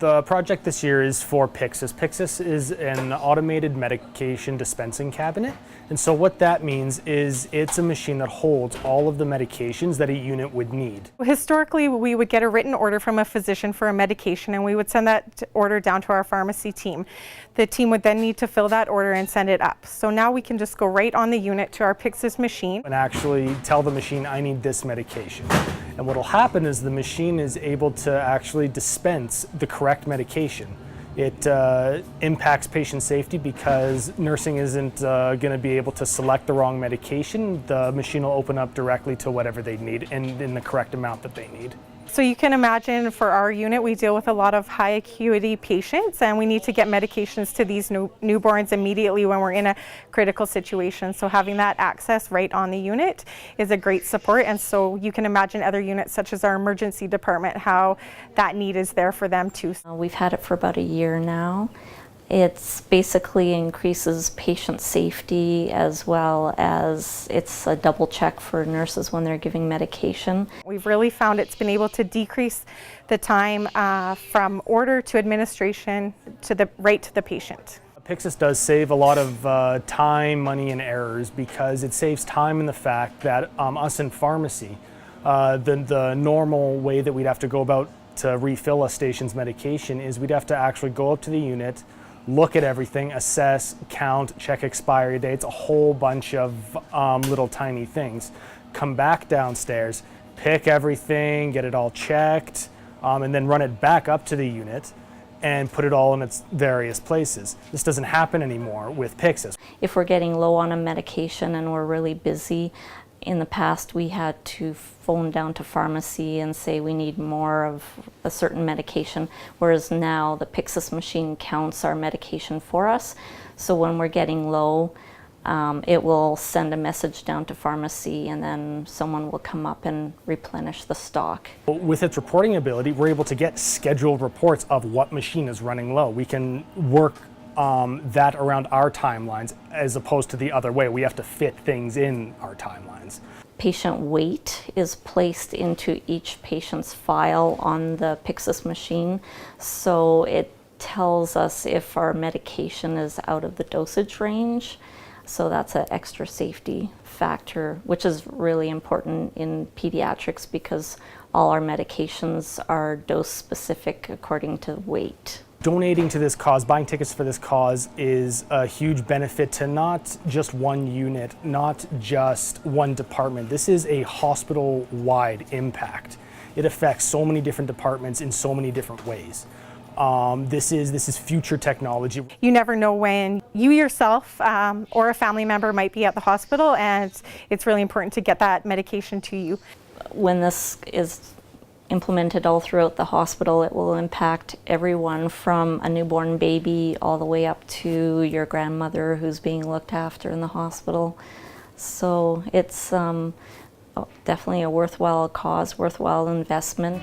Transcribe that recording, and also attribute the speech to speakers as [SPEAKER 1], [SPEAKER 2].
[SPEAKER 1] The project this year is for Pyxis. Pyxis is an automated medication dispensing cabinet. And so what that means is it's a machine that holds all of the medications that a unit would need.
[SPEAKER 2] Historically, we would get a written order from a physician for a medication, and we would send that order down to our pharmacy team. The team would then need to fill that order and send it up. So now we can just go right on the unit to our Pyxis machine
[SPEAKER 1] And actually tell the machine, I need this medication. And what will happen is the machine is able to actually dispense the correct medication. It impacts patient safety because nursing isn't going to be able to select the wrong medication. The machine will open up directly to whatever they need and in the correct amount that they need.
[SPEAKER 2] So you can imagine for our unit, we deal with a lot of high acuity patients, and we need to get medications to these newborns immediately when we're in a critical situation. So having that access right on the unit is a great support. And so you can imagine other units such as our emergency department, how that need is there for them too.
[SPEAKER 3] We've had it for about a year now. It's basically increases patient safety, as well as it's a double check for nurses when they're giving medication.
[SPEAKER 2] We've really found it's been able to decrease the time from order to administration to right to the patient.
[SPEAKER 1] Pyxis does save a lot of time, money, and errors because it saves time in the fact that us in pharmacy, the normal way that we'd have to go about to refill a station's medication is we'd have to actually go up to the unit, look at everything, assess, count, check expiry dates, a whole bunch of little tiny things. Come back downstairs, pick everything, get it all checked, and then run it back up to the unit and put it all in its various places. This doesn't happen anymore with Pyxis.
[SPEAKER 3] If we're getting low on a medication and we're really busy, in the past we had to phone down to pharmacy and say we need more of a certain medication, whereas now the Pyxis machine counts our medication for us. So when we're getting low, it will send a message down to pharmacy, and then someone will come up and replenish the stock.
[SPEAKER 1] With its reporting ability, we're able to get scheduled reports of what machine is running low. We can work that around our timelines as opposed to the other way. We have to fit things in our timelines.
[SPEAKER 3] Patient weight is placed into each patient's file on the Pyxis machine, so it tells us if our medication is out of the dosage range. So that's an extra safety factor, which is really important in pediatrics because all our medications are dose specific according to weight.
[SPEAKER 1] Donating to this cause, buying tickets for this cause is a huge benefit to not just one unit, not just one department. This is a hospital-wide impact. It affects so many different departments in so many different ways. This is future technology.
[SPEAKER 2] You never know when you yourself or a family member might be at the hospital, and it's really important to get that medication to you.
[SPEAKER 3] When this is implemented all throughout the hospital, it will impact everyone from a newborn baby all the way up to your grandmother who's being looked after in the hospital. So it's definitely a worthwhile cause, worthwhile investment.